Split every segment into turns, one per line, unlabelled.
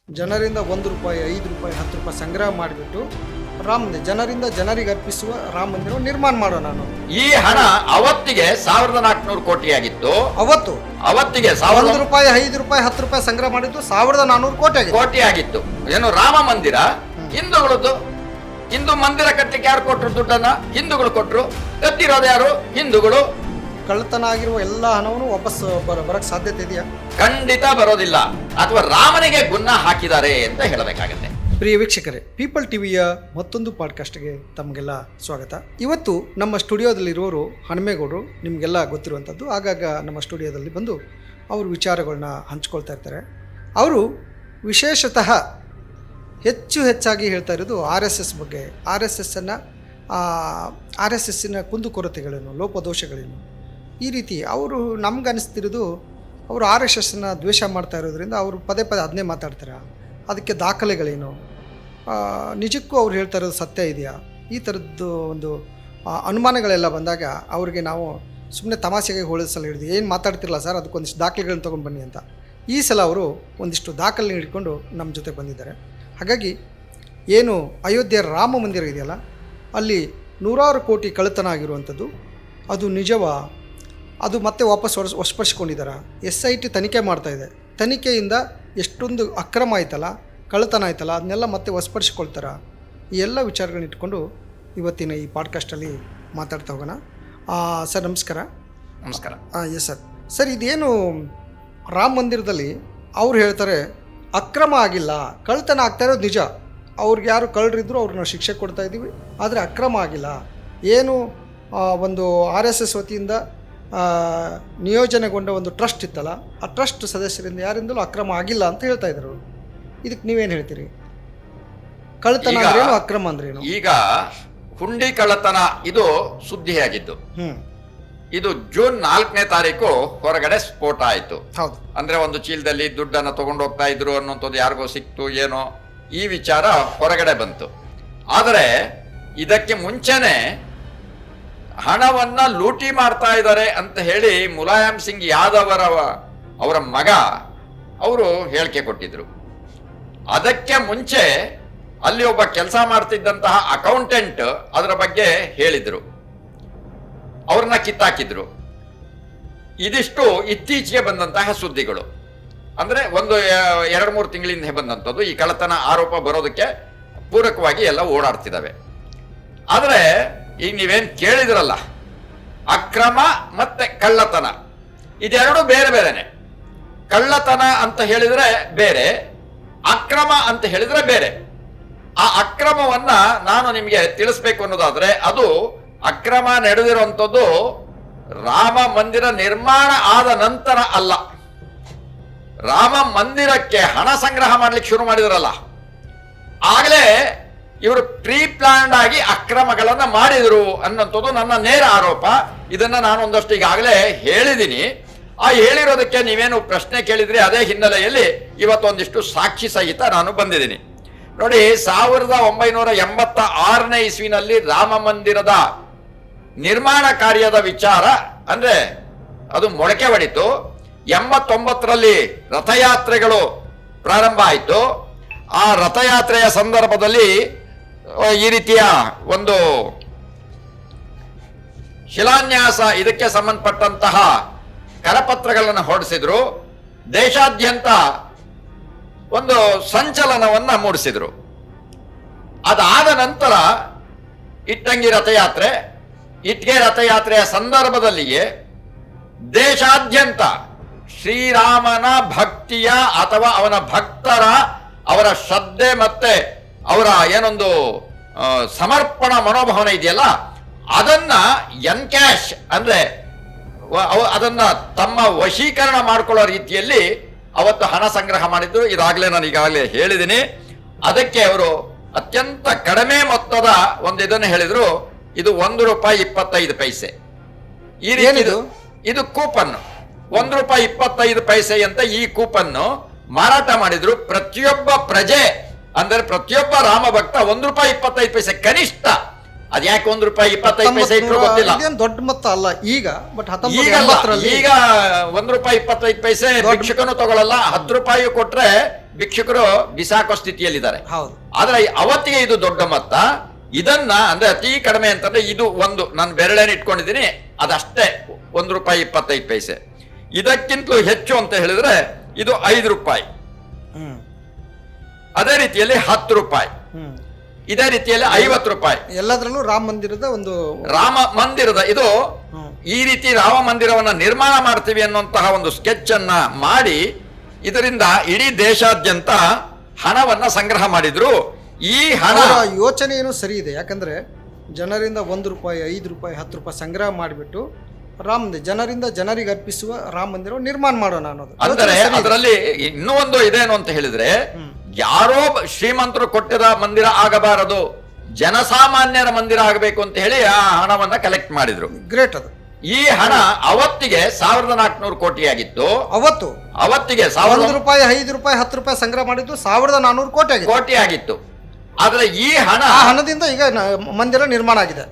ಜನರಿಂದ 1 ರೂಪಾಯಿ 5 ರೂಪಾಯಿ 10 ರೂಪಾಯಿ ಸಂಗ್ರಹ ಮಾಡಿಬಿಟ್ಟು ಜನರಿಂದ ಜನರಿಗೆ ಅರ್ಪಿಸುವ ರಾಮ ಮಂದಿರ ನಿರ್ಮಾಣ ಮಾಡೋಣ ನಾನು.
ಈ ಹಣ ಅವತ್ತಿಗೆ 1400 ಕೋಟಿ ಆಗಿತ್ತು. ಅವತ್ತಿಗೆ
1 ರೂಪಾಯಿ 5 ರೂಪಾಯಿ 10 ರೂಪಾಯಿ ಸಂಗ್ರಹ ಮಾಡಿದ್ದು 1400
ಕೋಟಿ ಆಗಿತ್ತು. ಏನು ರಾಮ ಮಂದಿರ ಹಿಂದೂಗಳದ್ದು. ಹಿಂದೂ ಮಂದಿರ ಕಟ್ಟಲಿಕ್ಕೆ ಯಾರು ಕೊಟ್ಟರು ದುಡ್ಡನ್ನ? ಹಿಂದೂಗಳು ಕೊಟ್ಟರು. ಕಟ್ಟಿರೋದು ಯಾರು? ಹಿಂದೂಗಳು.
ಕಳ್ಳತನ ಆಗಿರುವ ಎಲ್ಲ ಹಣವನ್ನು ವಾಪಸ್ ಬರಕ್ಕೆ ಸಾಧ್ಯತೆ ಇದೆಯಾ?
ಖಂಡಿತ ಬರೋದಿಲ್ಲ. ಅಥವಾ ರಾಮನಿಗೆ ಗುನ್ನ ಹಾಕಿದ್ದಾರೆ ಅಂತ ಹೇಳಬೇಕಾಗತ್ತೆ.
ಪ್ರಿಯ ವೀಕ್ಷಕರೇ, ಪೀಪಲ್ ಟಿವಿಯ ಮತ್ತೊಂದು ಪಾಡ್ಕಾಸ್ಟ್ಗೆ ತಮಗೆಲ್ಲ ಸ್ವಾಗತ. ಇವತ್ತು ನಮ್ಮ ಸ್ಟುಡಿಯೋದಲ್ಲಿರೋರು ಹನುಮೇಗೌಡರು, ನಿಮಗೆಲ್ಲ ಗೊತ್ತಿರುವಂಥದ್ದು. ಆಗಾಗ ನಮ್ಮ ಸ್ಟುಡಿಯೋದಲ್ಲಿ ಬಂದು ಅವರು ವಿಚಾರಗಳನ್ನ ಹಂಚ್ಕೊಳ್ತಾ ಇರ್ತಾರೆ. ಅವರು ವಿಶೇಷತಃ ಹೆಚ್ಚಾಗಿ ಹೇಳ್ತಾ ಇರೋದು RSS ಬಗ್ಗೆ. ಆರ್ ಎಸ್ ಎಸ್ಸಿನ ಕುಂದುಕೊರತೆಗಳೇನು, ಲೋಪದೋಷಗಳೇನು, ಈ ರೀತಿ ಅವರು ನಮ್ಗೆ ಅನಿಸ್ತಿರೋದು ಅವರು RSSನ ದ್ವೇಷ ಮಾಡ್ತಾ ಇರೋದ್ರಿಂದ ಅವರು ಪದೇ ಅದನ್ನೇ ಮಾತಾಡ್ತಾರೆ. ಅದಕ್ಕೆ ದಾಖಲೆಗಳೇನು, ನಿಜಕ್ಕೂ ಅವ್ರು ಹೇಳ್ತಾ ಇರೋದು ಸತ್ಯ ಇದೆಯಾ, ಈ ಥರದ್ದು ಒಂದು ಅನುಮಾನಗಳೆಲ್ಲ ಬಂದಾಗ ಅವರಿಗೆ ನಾವು ಸುಮ್ಮನೆ ತಮಾಷೆಗೆ ಹೋಲಿಸಲು ಹಿಡಿದು ಏನು ಮಾತಾಡ್ತಿರಲ್ಲ ಸರ್, ಅದಕ್ಕೊಂದಿಷ್ಟು ದಾಖಲೆಗಳನ್ನ ತೊಗೊಂಡು ಬನ್ನಿ ಅಂತ. ಈ ಸಲ ಅವರು ಒಂದಿಷ್ಟು ದಾಖಲೆ ಹಿಡ್ಕೊಂಡು ನಮ್ಮ ಜೊತೆ ಬಂದಿದ್ದಾರೆ. ಹಾಗಾಗಿ ಏನು ಅಯೋಧ್ಯೆ ರಾಮ ಮಂದಿರ ಇದೆಯಲ್ಲ, ಅಲ್ಲಿ 100 ಕೋಟಿ ಕಳ್ಳತನ ಆಗಿರುವಂಥದ್ದು ಅದು ನಿಜವಾ? ಅದು ಮತ್ತೆ ವಾಪಸ್ ವಶಪಡಿಸ್ಕೊಂಡಿದ್ದಾರೆ. SIT ತನಿಖೆ ಮಾಡ್ತಾಯಿದೆ. ತನಿಖೆಯಿಂದ ಎಷ್ಟೊಂದು ಅಕ್ರಮ ಆಯ್ತಲ್ಲ, ಕಳ್ಳತನ ಆಯ್ತಲ್ಲ, ಅದನ್ನೆಲ್ಲ ಮತ್ತೆ ವಶಪಡಿಸ್ಕೊಳ್ತಾರೆ. ಈ ಎಲ್ಲ ವಿಚಾರಗಳನ್ನ ಇಟ್ಕೊಂಡು ಇವತ್ತಿನ ಈ ಪಾಡ್ಕಾಸ್ಟಲ್ಲಿ ಮಾತಾಡ್ತಾ ಹೋಗೋಣ. ಸರ್ ನಮಸ್ಕಾರ.
ನಮಸ್ಕಾರ.
ಎಸ್ ಸರ್, ಇದೇನು ರಾಮ ಮಂದಿರದಲ್ಲಿ ಅವ್ರು ಹೇಳ್ತಾರೆ ಅಕ್ರಮ ಆಗಿಲ್ಲ, ಕಳ್ಳತನ ಆಗ್ತಾ ಇರೋದು ನಿಜ. ಅವ್ರಿಗೆ ಯಾರು ಕಳ್ಳರಿದ್ರು ಅವ್ರನ್ನ ಶಿಕ್ಷೆ ಕೊಡ್ತಾ ಇದ್ದೀವಿ, ಆದರೆ ಅಕ್ರಮ ಆಗಿಲ್ಲ. ಏನು ಒಂದು RSS ವತಿಯಿಂದ ನಿಯೋಜನೆಗೊಂಡ ಒಂದು ಟ್ರಸ್ಟ್ ಇತ್ತಲ್ಲ, ಆ ಟ್ರಸ್ಟ್ ಸದಸ್ಯರಿಂದ ಯಾರಿಂದಲೂ ಅಕ್ರಮ ಆಗಿಲ್ಲ ಅಂತ ಹೇಳ್ತಾ ಇದ್ರು. ಇದಕ್ಕೆ ನೀವೇನು ಹೇಳ್ತೀರಿ? ಕಳ್ಳತನ ಅಂದ್ರೇನು, ಅಕ್ರಮ ಅಂದ್ರೇನು?
ಈಗ ಹುಂಡಿ ಕಳ್ಳತನ ಇದು ಸುದ್ದಿಯಾಗಿದ್ದು. ಇದು ಜೂನ್ 4ನೇ ತಾರೀಕು ಹೊರಗಡೆ ಸ್ಫೋಟ ಆಯಿತು.
ಹೌದು.
ಅಂದ್ರೆ ಒಂದು ಚೀಲದಲ್ಲಿ ದುಡ್ಡನ್ನು ತಗೊಂಡು ಹೋಗ್ತಾ ಇದ್ರು ಅನ್ನೋಂಥದ್ದು ಯಾರಿಗೋ ಸಿಕ್ತು ಏನೋ, ಈ ವಿಚಾರ ಹೊರಗಡೆ ಬಂತು. ಆದರೆ ಇದಕ್ಕೆ ಮುಂಚೆನೆ ಹಣವನ್ನ ಲೂಟಿ ಮಾಡ್ತಾ ಇದ್ದಾರೆ ಅಂತ ಹೇಳಿ ಮುಲಾಯಂ ಸಿಂಗ್ ಯಾದವ್ ಅವರ ಮಗ ಅವರು ಹೇಳಿಕೆ ಕೊಟ್ಟಿದ್ರು. ಅದಕ್ಕೆ ಮುಂಚೆ ಅಲ್ಲಿ ಒಬ್ಬ ಕೆಲಸ ಮಾಡ್ತಿದ್ದಂತಹ ಅಕೌಂಟೆಂಟ್ ಅದರ ಬಗ್ಗೆ ಹೇಳಿದ್ರು, ಅವ್ರನ್ನ ಕಿತ್ತಾಕಿದ್ರು. ಇದಿಷ್ಟು ಇತ್ತೀಚೆಗೆ ಬಂದಂತಹ ಸುದ್ದಿಗಳು. ಅಂದ್ರೆ ಒಂದು 2-3 ತಿಂಗಳಿಂದ ಬಂದಂಥದ್ದು. ಈ ಕಳ್ಳತನ ಆರೋಪ ಬರೋದಕ್ಕೆ ಪೂರಕವಾಗಿ ಎಲ್ಲ ಓಡಾಡ್ತಿದ್ದಾವೆ. ಆದರೆ ಈಗ ನೀವೇನು ಕೇಳಿದ್ರಲ್ಲ, ಅಕ್ರಮ ಮತ್ತೆ ಕಳ್ಳತನ ಇದೆರಡು ಬೇರೆ ಬೇರೆನೆ. ಕಳ್ಳತನ ಅಂತ ಹೇಳಿದ್ರೆ ಬೇರೆ, ಅಕ್ರಮ ಅಂತ ಹೇಳಿದ್ರೆ ಬೇರೆ. ಆ ಅಕ್ರಮವನ್ನ ನಾನು ನಿಮಗೆ ತಿಳಿಸ್ಬೇಕು ಅನ್ನೋದಾದ್ರೆ, ಅದು ಅಕ್ರಮ ನಡೆದಿರುವಂಥದ್ದು ರಾಮ ಮಂದಿರ ನಿರ್ಮಾಣ ಆದ ನಂತರ ಅಲ್ಲ. ರಾಮ ಮಂದಿರಕ್ಕೆ ಹಣ ಸಂಗ್ರಹ ಮಾಡ್ಲಿಕ್ಕೆ ಶುರು ಮಾಡಿದ್ರಲ್ಲ, ಆಗಲೇ ಇವರು ಪ್ರೀ ಪ್ಲಾನ್ಡ್ ಆಗಿ ಅಕ್ರಮಗಳನ್ನ ಮಾಡಿದ್ರು ಅನ್ನೋಂಥದ್ದು ನನ್ನ ನೇರ ಆರೋಪ. ಇದನ್ನ ನಾನು ಒಂದಷ್ಟು ಈಗಾಗಲೇ ಹೇಳಿದ್ದೀನಿ. ಆ ಹೇಳಿರೋದಕ್ಕೆ ನೀವೇನು ಪ್ರಶ್ನೆ ಕೇಳಿದ್ರಿ, ಅದೇ ಹಿನ್ನೆಲೆಯಲ್ಲಿ ಇವತ್ತೊಂದಿಷ್ಟು ಸಾಕ್ಷಿ ಸಹಿತ ನಾನು ಬಂದಿದ್ದೀನಿ. ನೋಡಿ, 1986ನೇ ಇಸ್ವಿನಲ್ಲಿ ರಾಮ ಮಂದಿರದ ನಿರ್ಮಾಣ ಕಾರ್ಯದ ವಿಚಾರ ಅಂದ್ರೆ ಅದು ಮೊಳಕೆ ಹೊಡಿತು. 89ರಲ್ಲಿ ರಥಯಾತ್ರೆಗಳು ಪ್ರಾರಂಭ ಆಯಿತು. ಆ ರಥಯಾತ್ರೆಯ ಸಂದರ್ಭದಲ್ಲಿ ಈ ರೀತಿಯ ಒಂದು ಶಿಲಾನ್ಯಾಸ, ಇದಕ್ಕೆ ಸಂಬಂಧಪಟ್ಟಂತಹ ಕರಪತ್ರಗಳನ್ನು ಹೊರಡಿಸಿದ್ರು. ದೇಶಾದ್ಯಂತ ಒಂದು ಸಂಚಲನವನ್ನ ಮೂಡಿಸಿದ್ರು. ಅದಾದ ನಂತರ ಇಟ್ಟಂಗಿ ರಥಯಾತ್ರೆಯ ಸಂದರ್ಭದಲ್ಲಿಯೇ ದೇಶಾದ್ಯಂತ ಶ್ರೀರಾಮನ ಭಕ್ತಿಯ ಅಥವಾ ಅವನ ಭಕ್ತರ ಅವರ ಶ್ರದ್ಧೆ ಮತ್ತೆ ಅವರ ಏನೊಂದು ಸಮರ್ಪಣಾ ಮನೋಭಾವನೆ ಇದೆಯಲ್ಲ, ಅದನ್ನ ಎನ್ಕ್ಯಾಶ್ ಅಂದ್ರೆ ಅದನ್ನ ತಮ್ಮ ವಶೀಕರಣ ಮಾಡಿಕೊಳ್ಳೋ ರೀತಿಯಲ್ಲಿ ಅವತ್ತು ಹಣ ಸಂಗ್ರಹ ಮಾಡಿದ್ದು. ಇದಾಗಲೇ ನಾನು ಈಗಾಗಲೇ ಹೇಳಿದ್ದೀನಿ. ಅದಕ್ಕೆ ಅವರು ಅತ್ಯಂತ ಕಡಿಮೆ ಮೊತ್ತದ ಒಂದು ಇದನ್ನು ಹೇಳಿದ್ರು. ಇದು 1 ರೂಪಾಯಿ 25 ಪೈಸೆ. ಈ ರೀತಿ ಇದು ಕೂಪನ್. 1 ರೂಪಾಯಿ 25 ಪೈಸೆ ಅಂತ ಈ ಕೂಪನ್ ಮಾರಾಟ ಮಾಡಿದ್ರು. ಪ್ರತಿಯೊಬ್ಬ ಪ್ರಜೆ ಅಂದ್ರೆ ಪ್ರತಿಯೊಬ್ಬ ರಾಮ ಭಕ್ತ 1 ರೂಪಾಯಿ 25 ಪೈಸೆ ಕನಿಷ್ಠ. ಅದ್ಯಾಕೆ 1 ರೂಪಾಯಿ 25 ಪೈಸೆ ಇಟ್ಟರು ಗೊತ್ತಿಲ್ಲ.
ದೊಡ್ಡ ಮೊತ್ತ ಅಲ್ಲ ಈಗ, ಬಟ್
ಈಗ 1 ರೂಪಾಯಿ 25 ಪೈಸೆ ಭಿಕ್ಷಕನು ತಗೊಳ್ಳಲ್ಲ. 10 ರೂಪಾಯಿ ಕೊಟ್ರೆ ಭಿಕ್ಷುಕರು ಬಿಸಾಕೋ ಸ್ಥಿತಿಯಲ್ಲಿದ್ದಾರೆ.
ಹೌದು.
ಆದ್ರೆ ಅವತ್ತಿಗೆ ಇದು ದೊಡ್ಡ ಮೊತ್ತ. ಇದನ್ನ ಅಂದ್ರೆ ಅತಿ ಕಡಿಮೆ ಅಂತಂದ್ರೆ ಇದು ಒಂದು ನಾನು ಬೆರಳೇನು ಇಟ್ಕೊಂಡಿದ್ದೀನಿ ಅದಷ್ಟೇ ₹1.25. ಇದಕ್ಕಿಂತಲೂ ಹೆಚ್ಚು ಅಂತ ಹೇಳಿದ್ರೆ ಇದು ₹5. ಅದೇ ರೀತಿಯಲ್ಲಿ ₹10, ಇದೇ ರೀತಿಯಲ್ಲಿ ₹50.
ಎಲ್ಲದರಲ್ಲೂ ರಾಮ ಮಂದಿರದ ಒಂದು
ರಾಮ ಮಂದಿರದ ಇದು ಈ ರೀತಿ ರಾಮ ಮಂದಿರವನ್ನ ನಿರ್ಮಾಣ ಮಾಡ್ತೀವಿ ಅನ್ನುವಂತಹ ಒಂದು ಸ್ಕೆಚ್ ಅನ್ನ ಮಾಡಿ ಇದರಿಂದ ಇಡೀ ದೇಶಾದ್ಯಂತ ಹಣವನ್ನ ಸಂಗ್ರಹ ಮಾಡಿದ್ರು. ಈ ಹಣ
ಯೋಚನೆ ಏನು ಸರಿ ಇದೆ. ಯಾಕಂದ್ರೆ ಜನರಿಂದ ₹1, ₹5, ₹10 ಸಂಗ್ರಹ ಮಾಡಿಬಿಟ್ಟು ಜನರಿಂದ ಜನರಿಗೆ ಅರ್ಪಿಸುವ ರಾಮ ಮಂದಿರ ನಿರ್ಮಾಣ ಮಾಡೋಣ ಅನ್ನೋದು.
ಅಂದರೆ ಅದರಲ್ಲಿ ಇನ್ನೂ ಒಂದು ಇದೇನು ಅಂತ ಹೇಳಿದ್ರೆ, ಯಾರೋ ಶ್ರೀಮಂತರು ಕೊಟ್ಟಿರೋ ಮಂದಿರ ಆಗಬಾರದು, ಜನಸಾಮಾನ್ಯರ ಮಂದಿರ ಆಗಬೇಕು ಅಂತ ಹೇಳಿ ಆ ಹಣವನ್ನ ಕಲೆಕ್ಟ್ ಮಾಡಿದ್ರು.
ಗ್ರೇಟ್. ಅದು
ಈ ಹಣ ಅವತ್ತಿಗೆ 1400 ಕೋಟಿ ಆಗಿತ್ತು. ಅವತ್ತಿಗೆ
₹1, ₹5, ₹10 ಸಂಗ್ರಹ ಮಾಡಿದ್ದು 1400 ಕೋಟಿ ಆಗಿತ್ತು.
ಆದ್ರೆ ಈ
ಹಣದಿಂದ ಈಗ ಮಂದಿರ ನಿರ್ಮಾಣ ಆಗಿದೆ.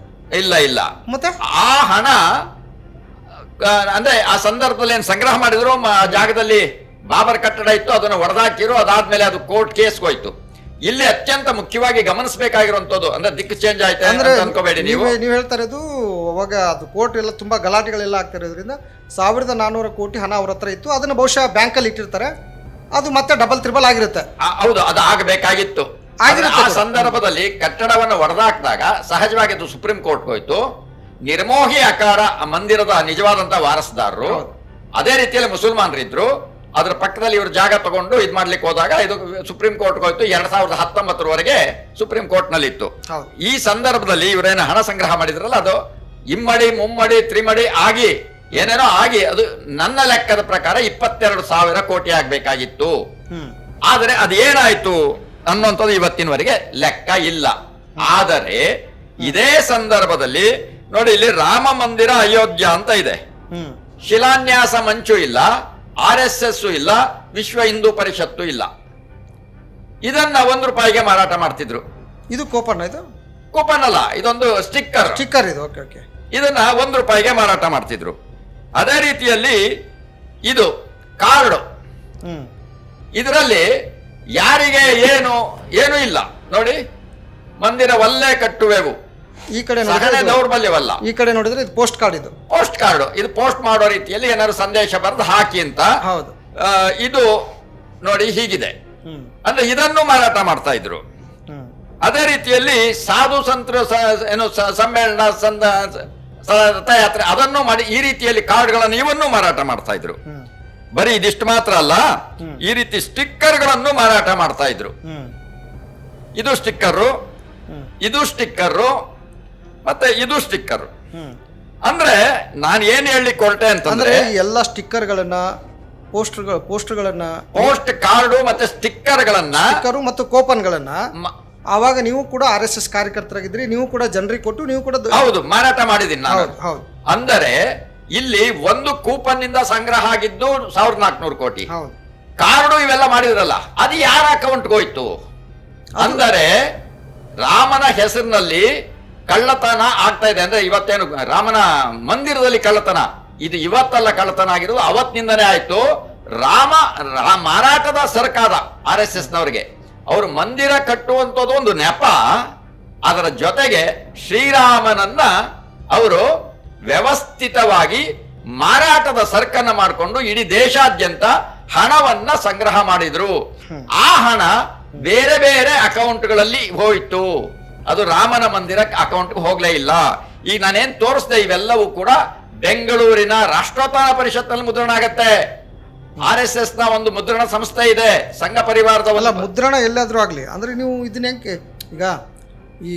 ಇಲ್ಲ
ಮತ್ತೆ
ಆ ಹಣ ಅಂದ್ರೆ ಆ ಸಂದರ್ಭದಲ್ಲಿ ಏನ್ ಸಂಗ್ರಹ ಮಾಡಿದ್ರು, ಜಾಗದಲ್ಲಿ ಬಾಬರ್ ಕಟ್ಟಡ ಇತ್ತು, ಅದನ್ನು ಹೊಡೆದಾಕಿರು. ಅದಾದ್ಮೇಲೆ ಅದು ಕೋರ್ಟ್ ಕೇಸ್ಗೆ ಹೋಯ್ತು. ಇಲ್ಲಿ ಅತ್ಯಂತ ಮುಖ್ಯವಾಗಿ ಗಮನಿಸಬೇಕಾಗಿರುವಂತದ್ದು ಅಂದ್ರೆ ದಿಕ್ಕು ಚೇಂಜ್ ಆಯ್ತು ಅನ್ಕೋಬೇಡಿ ನೀವು
ಹೇಳ್ತಾ ಇರೋದು. ಅವಾಗ ಅದು ಕೋರ್ಟ್ ಎಲ್ಲ ತುಂಬಾ ಗಲಾಟೆಗಳೆಲ್ಲ ಆಗ್ತಾ ಇರೋದ್ರಿಂದ 1400 ಕೋಟಿ ಹಣ ಅವ್ರ ಹತ್ರ ಇತ್ತು. ಅದನ್ನ ಬಹುಶಃ ಬ್ಯಾಂಕ್ ಅಲ್ಲಿ ಇಟ್ಟಿರ್ತಾರೆ. ಅದು ಮತ್ತೆ ಡಬಲ್ ತ್ರಿಬಲ್ ಆಗಿರುತ್ತೆ.
ಹೌದು, ಅದು ಆಗಬೇಕಾಗಿತ್ತು. ಆ ಸಂದರ್ಭದಲ್ಲಿ ಕಟ್ಟಡವನ್ನು ಹೊಡೆದಾಕಿದಾಗ ಸಹಜವಾಗಿ ಅದು ಸುಪ್ರೀಂ ಕೋರ್ಟ್ ಹೋಯ್ತು. ನಿರ್ಮೋಹಿ ಅಖಾಡ ಮಂದಿರದ ನಿಜವಾದಂತಹ ವಾರಸುದಾರರು. ಅದೇ ರೀತಿಯಲ್ಲಿ ಮುಸಲ್ಮಾನರಿದ್ರು. ಅದ್ರ ಪಕ್ಕದಲ್ಲಿ ಇವರು ಜಾಗ ತಗೊಂಡು ಇದ್ ಮಾಡ್ಲಿಕ್ಕೆ ಹೋದಾಗ ಇದು ಸುಪ್ರೀಂ ಕೋರ್ಟ್ ಹೋಯ್ತು. 2019 ಸುಪ್ರೀಂ ಕೋರ್ಟ್ ನಲ್ಲಿ ಇತ್ತು. ಈ ಸಂದರ್ಭದಲ್ಲಿ ಇವರೇನು ಹಣ ಸಂಗ್ರಹ ಮಾಡಿದ್ರಲ್ಲ, ಅದು ಇಮ್ಮಡಿ ಮುಮ್ಮಡಿ ತ್ರಿಮಡಿ ಆಗಿ ಏನೇನೋ ಆಗಿ ಅದು ನನ್ನ ಲೆಕ್ಕದ ಪ್ರಕಾರ 22,000 ಕೋಟಿ ಆಗ್ಬೇಕಾಗಿತ್ತು. ಆದರೆ ಅದೇನಾಯ್ತು ಅನ್ನುವಂಥದ್ದು ಇವತ್ತಿನವರೆಗೆ ಲೆಕ್ಕ ಇಲ್ಲ. ಆದರೆ ಇದೇ ಸಂದರ್ಭದಲ್ಲಿ ನೋಡಿ, ಇಲ್ಲಿ ರಾಮ ಮಂದಿರ ಅಯೋಧ್ಯ ಅಂತ ಇದೆ. ಶಿಲಾನ್ಯಾಸ ಮಂಚು ಇಲ್ಲ, RSS ಇಲ್ಲ, ವಿಶ್ವ ಹಿಂದೂ ಪರಿಷತ್ತು ಇಲ್ಲ. ಇದನ್ನ ₹1 ಮಾರಾಟ ಮಾಡ್ತಿದ್ರು.
ಇದು ಕೂಪನ್? ಇದು
ಕೂಪನ್ ಅಲ್ಲ, ಇದೊಂದು ಸ್ಟಿಕ್ಕರ್
ಇದು.
ಇದನ್ನ ₹1 ಮಾರಾಟ ಮಾಡ್ತಿದ್ರು. ಅದೇ ರೀತಿಯಲ್ಲಿ ಇದು ಕಾರ್ಡ್. ಇದರಲ್ಲಿ ಯಾರಿಗೆ ಏನು ಇಲ್ಲ ನೋಡಿ. ಮಂದಿರ ಒಲ್ಲೆ ಕಟ್ಟುವೆವು,
ಈ ಕಡೆ
ದೌರ್ಬಲ್ಯವಲ್ಲ.
ಈ ಕಡೆ ನೋಡಿದ್ರೆ ಇದು ಪೋಸ್ಟ್ ಕಾರ್ಡ್.
ಇದು ಪೋಸ್ಟ್ ಮಾಡೋ ರೀತಿಯಲ್ಲಿ ಏನಾದ್ರು ಸಂದೇಶ ಬರೆದು ಹಾಕಿ ಅಂತ.
ಹೌದು.
ಇದು ನೋಡಿ ಹೀಗಿದೆ. ಅಂದ್ರೆ ಇದನ್ನು ಮಾರಾಟ ಮಾಡ್ತಾ ಇದ್ರು. ಅದೇ ರೀತಿಯಲ್ಲಿ ಸಾಧು ಸಂತರ ಏನು ಸಮ್ಮೇಳನ ರಥಯಾತ್ರೆ ಅದನ್ನು ಮಾಡಿ ಈ ರೀತಿಯಲ್ಲಿ ಕಾರ್ಡ್ಗಳನ್ನು ಇವನ್ನೂ ಮಾರಾಟ ಮಾಡ್ತಾ ಇದ್ರು. ಬರೀ ಇದಿಷ್ಟು ಮಾತ್ರ ಅಲ್ಲ, ಈ ರೀತಿ ಸ್ಟಿಕ್ಕರ್ಗಳನ್ನು ಮಾರಾಟ ಮಾಡ್ತಾ ಇದ್ರು. ಇದು ಸ್ಟಿಕ್ಕರು, ಇದು ಸ್ಟಿಕ್ಕರು, ಮತ್ತೆ ಇದು ಸ್ಟಿಕ್ಕರ್. ಅಂದ್ರೆ ನಾನು ಏನ್ ಹೇಳಲಿಕ್ಕೆ ಹೊರಟೆ ಅಂತಂದ್ರೆ,
ಎಲ್ಲ ಸ್ಟಿಕ್ಕರ್ಗಳನ್ನ, ಪೋಸ್ಟರ್ಗಳನ್ನ,
ಪೋಸ್ಟ್ ಕಾರ್ಡು ಮತ್ತೆ ಸ್ಟಿಕ್ಕರ್ಗಳನ್ನ
ಮತ್ತು ಕೂಪನ್ಗಳನ್ನ ಆವಾಗ ನೀವು ಕೂಡ RSS ಕಾರ್ಯಕರ್ತರಾಗಿದ್ರಿ, ನೀವು ಕೂಡ ಜನರಿಗೆ ಕೊಟ್ಟು ನೀವು ಕೂಡ
ಹೌದು ಮಾರಾಟ ಮಾಡಿದ್ದೀನಿ ನಾನು. ಅಂದರೆ ಇಲ್ಲಿ ಒಂದು ಕೂಪನ್ ಇಂದ ಸಂಗ್ರಹ ಆಗಿದ್ದು 1400 ಕೋಟಿ. ಕಾರ್ಡು ಇವೆಲ್ಲ ಮಾಡಿದ್ರಲ್ಲ, ಅದು ಯಾರ ಅಕೌಂಟ್ಗೆ ಹೋಯ್ತು? ಅಂದರೆ ರಾಮನ ಹೆಸರಿನಲ್ಲಿ ಕಳ್ಳತನ ಆಗ್ತಾ ಇದೆ. ಅಂದ್ರೆ ಇವತ್ತೇನು ರಾಮನ ಮಂದಿರದಲ್ಲಿ ಕಳ್ಳತನ, ಇದು ಇವತ್ತಲ್ಲ ಕಳ್ಳತನ ಆಗಿರೋದು, ಅವತ್ತಿನಿಂದನೇ ಆಯ್ತು. ಮಾರಾಟದ ಸರ್ಕಾರ RSS ನವರಿಗೆ ಅವರು ಮಂದಿರ ಕಟ್ಟುವಂಥದ್ದು ಒಂದು ನೆಪ. ಅದರ ಜೊತೆಗೆ ಶ್ರೀರಾಮನನ್ನ ಅವರು ವ್ಯವಸ್ಥಿತವಾಗಿ ಮಾರಾಟದ ಸರ್ಕನ್ನ ಮಾಡಿಕೊಂಡು ಇಡೀ ದೇಶಾದ್ಯಂತ ಹಣವನ್ನ ಸಂಗ್ರಹ ಮಾಡಿದ್ರು. ಆ ಹಣ ಬೇರೆ ಬೇರೆ ಅಕೌಂಟ್ಗಳಲ್ಲಿ ಹೋಯ್ತು. ಅದು ರಾಮನ ಮಂದಿರ ಅಕೌಂಟ್ಗೆ ಹೋಗ್ಲೇ ಇಲ್ಲ. ಈಗ ನಾನೇನ್ ತೋರಿಸ್ದೆ ಇವೆಲ್ಲವೂ ಕೂಡ ಬೆಂಗಳೂರಿನ ರಾಷ್ಟ್ರೋತ್ಥಾನ ಪರಿಷತ್ನಲ್ಲಿ ಮುದ್ರಣ ಆಗತ್ತೆ. RSS ನ ಒಂದು ಮುದ್ರಣ ಸಂಸ್ಥೆ ಇದೆ, ಸಂಘ ಪರಿವಾರದವಲ್ಲ.
ಮುದ್ರಣ ಎಲ್ಲಾದ್ರೂ ಆಗ್ಲಿ, ಅಂದ್ರೆ ನೀವು ಇದನ್ನ ಹೆಂಗೆ ಈಗ ಈ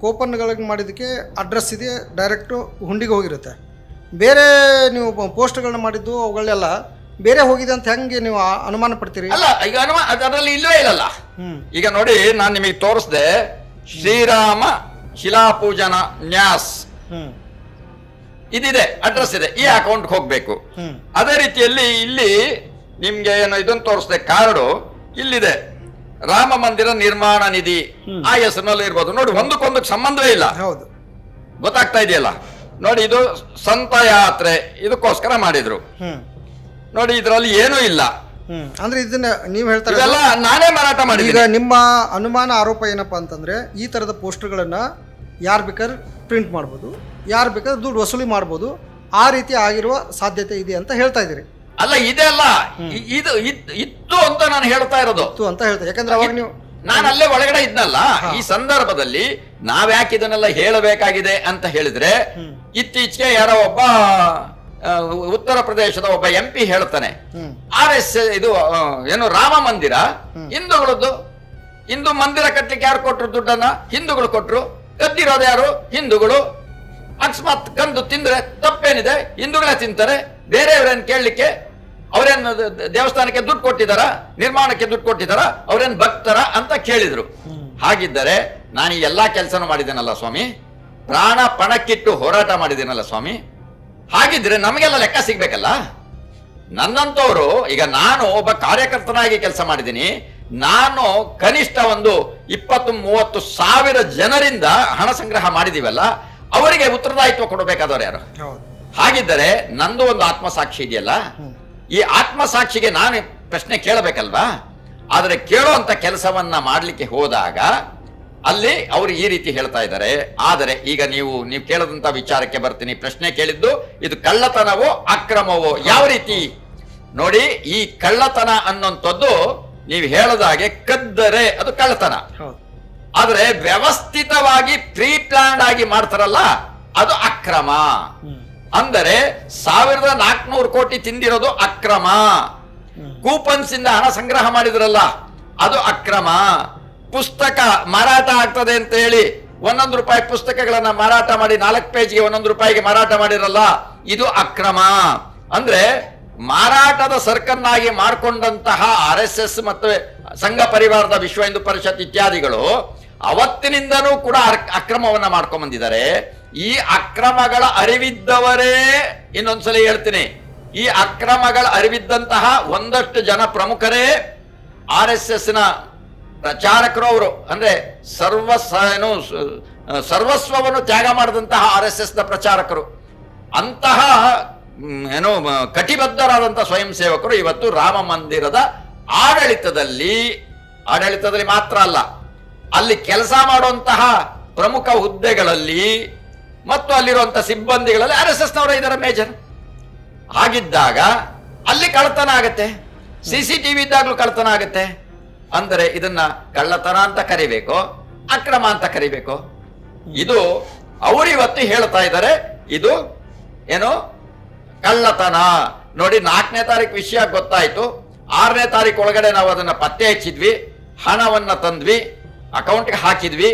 ಕೂಪನ್ಗಳಿಗೆ ಮಾಡಿದಕ್ಕೆ ಅಡ್ರೆಸ್ ಇದೆ, ಡೈರೆಕ್ಟು ಹುಂಡಿಗೆ ಹೋಗಿರುತ್ತೆ. ಬೇರೆ ನೀವು ಪೋಸ್ಟ್ಗಳನ್ನ ಮಾಡಿದ್ದು ಅವುಗಳೆಲ್ಲ ಬೇರೆ ಹೋಗಿದೆ ಅಂತ ಹೆಂಗೆ ನೀವು ಅನುಮಾನ ಪಡ್ತೀರಿ?
ಅಲ್ಲ, ಈಗ ಅದರಲ್ಲಿ ಇಲ್ಲವೇ ಇಲ್ಲಲ್ಲ. ಈಗ ನೋಡಿ, ನಾನು ನಿಮಗೆ ತೋರಿಸ್ದೆ ಶ್ರೀರಾಮ ಶಿಲಾಪೂಜನ ನ್ಯಾಸ್ ಇದಿದೆ, ಅಡ್ರೆಸ್ ಇದೆ, ಈ ಅಕೌಂಟ್ ಹೋಗ್ಬೇಕು. ಅದೇ ರೀತಿಯಲ್ಲಿ ಇಲ್ಲಿ ನಿಮ್ಗೆ ಏನೋ ಇದನ್ನು ತೋರಿಸ್ದೆ ಕಾರ್ಡು, ಇಲ್ಲಿದೆ ರಾಮ ಮಂದಿರ ನಿರ್ಮಾಣ ನಿಧಿ, ಆ ಹೆಸರಿನಲ್ಲಿ ಇರ್ಬೋದು. ನೋಡಿ, ಒಂದಕ್ಕೊಂದಕ್ಕೆ ಸಂಬಂಧವೇ ಇಲ್ಲ.
ಹೌದು,
ಗೊತ್ತಾಗ್ತಾ ಇದೆಯಲ್ಲ. ನೋಡಿ, ಇದು ಸಂತ ಯಾತ್ರೆ ಇದಕ್ಕೋಸ್ಕರ ಮಾಡಿದ್ರು. ನೋಡಿ, ಇದರಲ್ಲಿ ಏನೂ ಇಲ್ಲ.
ಅಂದ್ರೆ ಇದನ್ನ ನೀವು ಹೇಳ್ತಾರೆ
ಇವೆಲ್ಲ ನಾನೇ ಮಾರಾಟ
ಈಗ
ಮಾಡಿದ್ದೀನಿ.
ನಿಮ್ಮ ಅನುಮಾನ ಆರೋಪ ಏನಪ್ಪಾ ಅಂತಂದ್ರೆ ಈ ತರದ ಪೋಸ್ಟರ್ಗಳನ್ನ ಯಾರು ಬೇಕಾದ್ರೆ ಪ್ರಿಂಟ್ ಮಾಡ್ಬೋದು, ಯಾರು ಬೇಕಾದ್ರೆ ದುಡ್ಡು ವಸೂಲಿ ಮಾಡ್ಬೋದು, ಆ ರೀತಿ ಆಗಿರುವ ಸಾಧ್ಯತೆ ಇದೆ ಅಂತ ಹೇಳ್ತಾ ಇದ್ದೀರಿ.
ಅಲ್ಲ ಇದೆಲ್ಲ ಇದು ಇತ್ತು ಅಂತ ನಾನು ಹೇಳ್ತಾ ಇರೋದು
ಅಂತ ಹೇಳ್ತಾರೆ. ಯಾಕಂದ್ರೆ ಅವಾಗ ನೀವು
ನಾನು ಅಲ್ಲೇ ಒಳಗಡೆ ಇದ್ನಲ್ಲ. ಈ ಸಂದರ್ಭದಲ್ಲಿ ನಾವ್ಯಾಕೆ ಇದನ್ನೆಲ್ಲ ಹೇಳಬೇಕಾಗಿದೆ ಅಂತ ಹೇಳಿದ್ರೆ, ಇತ್ತೀಚೆಗೆ ಯಾರೋ ಒಬ್ಬ ಉತ್ತರ ಪ್ರದೇಶದ ಒಬ್ಬ MP ಹೇಳ್ತಾನೆ, RS ಇದು ಏನು ರಾಮ ಮಂದಿರ ಹಿಂದೂಗಳದ್ದು, ಹಿಂದೂ ಮಂದಿರ ಕಟ್ಟಲಿಕ್ಕೆ ಯಾರು ಕೊಟ್ರು ದುಡ್ಡನ್ನ? ಹಿಂದೂಗಳು ಕೊಟ್ರು. ಕದ್ದಿರೋದು ಯಾರು? ಹಿಂದೂಗಳು. ಅಕಸ್ಮಾತ್ ಕಂದು ತಿಂದ್ರೆ ತಪ್ಪೇನಿದೆ? ಹಿಂದೂಗಳೇ ತಿಂತಾರೆ, ಬೇರೆಯವ್ರೇನ್ ಕೇಳಲಿಕ್ಕೆ? ಅವ್ರೇನ್ ದೇವಸ್ಥಾನಕ್ಕೆ ದುಡ್ಡು ಕೊಟ್ಟಿದಾರ? ನಿರ್ಮಾಣಕ್ಕೆ ದುಡ್ಡು ಕೊಟ್ಟಿದಾರ? ಅವ್ರೇನ್ ಭಕ್ತರ ಅಂತ ಕೇಳಿದ್ರು. ಹಾಗಿದ್ದರೆ ನಾನು ಈ ಎಲ್ಲಾ ಕೆಲಸನೂ ಮಾಡಿದ್ದೇನಲ್ಲ ಸ್ವಾಮಿ, ಪ್ರಾಣ ಪಣಕ್ಕಿಟ್ಟು ಹೋರಾಟ ಮಾಡಿದ್ದೇನಲ್ಲ ಸ್ವಾಮಿ. ಹಾಗಿದ್ರೆ ನಮಗೆಲ್ಲ ಲೆಕ್ಕ ಸಿಗ್ಬೇಕಲ್ಲ. ನನ್ನಂತವರು, ಈಗ ನಾನು ಒಬ್ಬ ಕಾರ್ಯಕರ್ತನಾಗಿ ಕೆಲಸ ಮಾಡಿದ್ದೀನಿ, ನಾನು ಕನಿಷ್ಠ ಒಂದು 20-30 ಸಾವಿರ ಜನರಿಂದ ಹಣ ಸಂಗ್ರಹ ಮಾಡಿದೀವಲ್ಲ, ಅವರಿಗೆ ಉತ್ತರದಾಯಿತ್ವ ಕೊಡಬೇಕಾದವ್ರು ಯಾರು? ಹಾಗಿದ್ದರೆ ನಂದು ಒಂದು ಆತ್ಮಸಾಕ್ಷಿ ಇದೆಯಲ್ಲ, ಈ ಆತ್ಮಸಾಕ್ಷಿಗೆ ನಾನು ಪ್ರಶ್ನೆ ಕೇಳಬೇಕಲ್ವಾ? ಆದರೆ ಕೇಳುವಂತ ಕೆಲಸವನ್ನ ಮಾಡಲಿಕ್ಕೆ ಹೋದಾಗ ಅಲ್ಲಿ ಅವರು ಈ ರೀತಿ ಹೇಳ್ತಾ ಇದ್ದಾರೆ. ಆದರೆ ಈಗ ನೀವು ಕೇಳದಂತ ವಿಚಾರಕ್ಕೆ ಬರ್ತೀನಿ. ಪ್ರಶ್ನೆ ಕೇಳಿದ್ದು ಇದು ಕಳ್ಳತನವೋ ಅಕ್ರಮವೋ ಯಾವ ರೀತಿ ನೋಡಿ. ಈ ಕಳ್ಳತನ ಅನ್ನುವಂಥದ್ದು ನೀವು ಹೇಳದಾಗೆ ಕದ್ದರೆ ಅದು ಕಳ್ಳತನ, ಆದ್ರೆ ವ್ಯವಸ್ಥಿತವಾಗಿ ಪ್ರೀ ಪ್ಲಾನ್ಡ್ ಆಗಿ ಮಾಡ್ತಾರಲ್ಲ ಅದು ಅಕ್ರಮ. ಅಂದರೆ 1400 ಕೋಟಿ ತಿಂದಿರೋದು ಅಕ್ರಮ. ಕೂಪನ್ಸ್ ಇಂದ ಹಣ ಸಂಗ್ರಹ ಮಾಡಿದ್ರಲ್ಲ ಅದು ಅಕ್ರಮ. ಪುಸ್ತಕ ಮಾರಾಟ ಆಗ್ತದೆ ಅಂತ ಹೇಳಿ 1 ರೂಪಾಯಿ ಪುಸ್ತಕಗಳನ್ನ ಮಾರಾಟ ಮಾಡಿ 4 ಪೇಜ್ಗೆ 1 ರೂಪಾಯಿಗೆ ಮಾರಾಟ ಮಾಡಿರಲ್ಲ ಇದು ಅಕ್ರಮ. ಅಂದ್ರೆ ಮಾರಾಟದ ಸರ್ಕನ್ನಾಗಿ ಮಾಡಿಕೊಂಡಂತಹ RSS ಮತ್ತು ಸಂಘ ಪರಿವಾರದ ವಿಶ್ವ ಹಿಂದೂ ಪರಿಷತ್ ಇತ್ಯಾದಿಗಳು ಅವತ್ತಿನಿಂದನೂ ಕೂಡ ಅಕ್ರಮವನ್ನ ಮಾಡ್ಕೊಂಡ್ ಬಂದಿದ್ದಾರೆ. ಈ ಅಕ್ರಮಗಳ ಅರಿವಿದ್ದವರೇ, ಇನ್ನೊಂದ್ಸಲ ಹೇಳ್ತೀನಿ, ಈ ಅಕ್ರಮಗಳ ಅರಿವಿದ್ದಂತಹ ಒಂದಷ್ಟು ಜನ ಪ್ರಮುಖರೇ RSS ನ ಪ್ರಚಾರಕರು. ಅವರು ಅಂದ್ರೆ ಸರ್ವಸ್ವವನ್ನು ತ್ಯಾಗ ಮಾಡಿದಂತಹ RSS ನ ಪ್ರಚಾರಕರು. ಅಂತಹ ಏನೋ ಕಟಿಬದ್ಧರಾದಂತಹ ಸ್ವಯಂ ಸೇವಕರು ಇವತ್ತು ರಾಮ ಮಂದಿರದ ಆಡಳಿತದಲ್ಲಿ ಮಾತ್ರ ಅಲ್ಲ, ಅಲ್ಲಿ ಕೆಲಸ ಮಾಡುವಂತಹ ಪ್ರಮುಖ ಹುದ್ದೆಗಳಲ್ಲಿ ಮತ್ತು ಅಲ್ಲಿರುವಂತಹ ಸಿಬ್ಬಂದಿಗಳಲ್ಲಿ RSS ನವರ ಇದ್ದಾರೆ ಮೇಜರ್. ಹಾಗಿದ್ದಾಗ ಅಲ್ಲಿ ಕಳ್ಳತನ ಆಗತ್ತೆ, CCTV ಇದ್ದಾಗ್ಲೂ ಕಳ್ಳತನ ಆಗತ್ತೆ. ಅಂದರೆ ಇದನ್ನ ಕಳ್ಳತನ ಅಂತ ಕರಿಬೇಕೋ ಅಕ್ರಮ ಅಂತ ಕರಿಬೇಕೋ? ಇದು ಅವರಿವತ್ತು ಹೇಳ್ತಾ ಇದ್ದಾರೆ ಇದು ಏನು ಕಳ್ಳತನ. ನೋಡಿ, 4ನೇ ತಾರೀಕು ವಿಷಯ ಗೊತ್ತಾಯ್ತು. 6ನೇ ತಾರೀಕು ಒಳಗಡೆ ನಾವು ಅದನ್ನ ಪತ್ತೆ ಹಚ್ಚಿದ್ವಿ, ಹಣವನ್ನ ತಂದ್ವಿ, ಅಕೌಂಟ್ಗೆ ಹಾಕಿದ್ವಿ.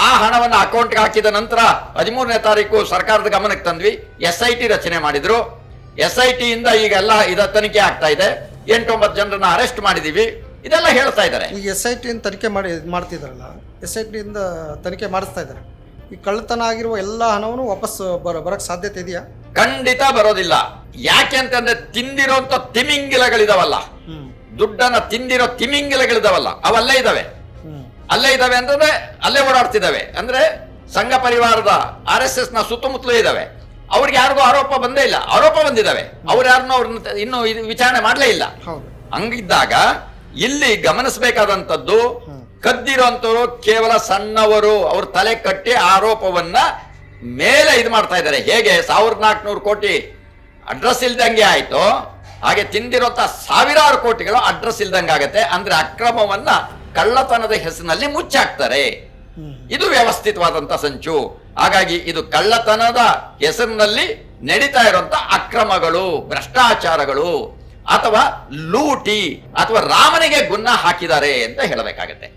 ಆ ಹಣವನ್ನ ಅಕೌಂಟ್ಗೆ ಹಾಕಿದ ನಂತರ 13ನೇ ತಾರೀಕು ಸರ್ಕಾರದ ಗಮನಕ್ಕೆ ತಂದ್ವಿ. SIT ರಚನೆ ಮಾಡಿದ್ರು. SIT ಇಂದ ಈಗೆಲ್ಲ ಇದ ತನಿಖೆ ಆಗ್ತಾ ಇದೆ. 8-9 ಜನರನ್ನ ಅರೆಸ್ಟ್ ಮಾಡಿದೀವಿ. ಇದೆಲ್ಲ ಹೇಳ್ತಾ ಇದ್ದಾರೆ.
ಈಗ SIT ತನಿಖೆ ಮಾಡ್ತಿದಾರಲ್ಲ, SIT ಇಂದ ತನಿಖೆ ಮಾಡಿಸ್ತಾ ಇದ್ದಾರೆ. ಈ ಕಳ್ಳತನ ಆಗಿರುವ ಎಲ್ಲ ಹಣವನ್ನು ವಾಪಸ್ ಬರಕ್ ಸಾಧ್ಯತೆ ಇದೆಯಾ?
ಖಂಡಿತ ಬರೋದಿಲ್ಲ. ಯಾಕೆ ಅಂತಂದ್ರೆ ತಿಂದಿರೋಂತ ತಿಮಿಂಗಿಲಗಳಿದಾವಲ್ಲ, ದುಡ್ಡನ್ನ ತಿಂದಿರೋ ತಿಮಿಂಗಿಲಗಳಿದಾವಲ್ಲ, ಅವಲ್ಲೇ ಇದಾವೆ. ಅಲ್ಲೇ ಇದಾವೆ ಅಂತಂದ್ರೆ ಅಲ್ಲೇ ಓಡಾಡ್ತಿದ್ದಾವೆ. ಅಂದ್ರೆ ಸಂಘ ಪರಿವಾರದ RSS ನ ಸುತ್ತಮುತ್ತಲೂ ಇದಾವೆ. ಅವ್ರಿಗೆ ಯಾರಿಗೂ ಆರೋಪ ಬಂದೇ ಇಲ್ಲ. ಆರೋಪ ಬಂದಿದ್ದಾವೆ, ಅವ್ರು ಯಾರನ್ನೋ ಅವ್ರನ್ನ ಇನ್ನೂ ವಿಚಾರಣೆ ಮಾಡಲೇ ಇಲ್ಲ. ಹಂಗಿದ್ದಾಗ ಇಲ್ಲಿ ಗಮನಿಸಬೇಕಾದಂಥದ್ದು, ಕದ್ದಿರೋಂಥವ್ರು ಕೇವಲ ಸಣ್ಣವರು. ಅವ್ರ ತಲೆ ಕಟ್ಟಿ ಆರೋಪವನ್ನ ಮೇಲೆ ಇದು ಮಾಡ್ತಾ ಇದ್ದಾರೆ. ಹೇಗೆ 1400 ಕೋಟಿ ಅಡ್ರೆಸ್ ಇಲ್ದಂಗೆ ಆಯ್ತು, ಹಾಗೆ ತಿಂದಿರೋಂಥ ಸಾವಿರಾರು ಕೋಟಿಗಳು ಅಡ್ರೆಸ್ ಇಲ್ದಂಗೆ ಆಗತ್ತೆ. ಅಂದ್ರೆ ಅಕ್ರಮವನ್ನ ಕಳ್ಳತನದ ಹೆಸರಿನಲ್ಲಿ ಮುಚ್ಚಾಕ್ತಾರೆ. ಇದು ವ್ಯವಸ್ಥಿತವಾದಂತ ಸಂಚು. ಹಾಗಾಗಿ ಇದು ಕಳ್ಳತನದ ಹೆಸರಿನಲ್ಲಿ ನಡೀತಾ ಇರುವಂತ ಅಕ್ರಮಗಳು, ಭ್ರಷ್ಟಾಚಾರಗಳು, ಅಥವಾ ಲೂಟಿ, ಅಥವಾ ರಾಮನಿಗೆ ಗುನ್ನ ಹಾಕಿದ್ದಾರೆ ಅಂತ ಹೇಳಬೇಕಾಗತ್ತೆ.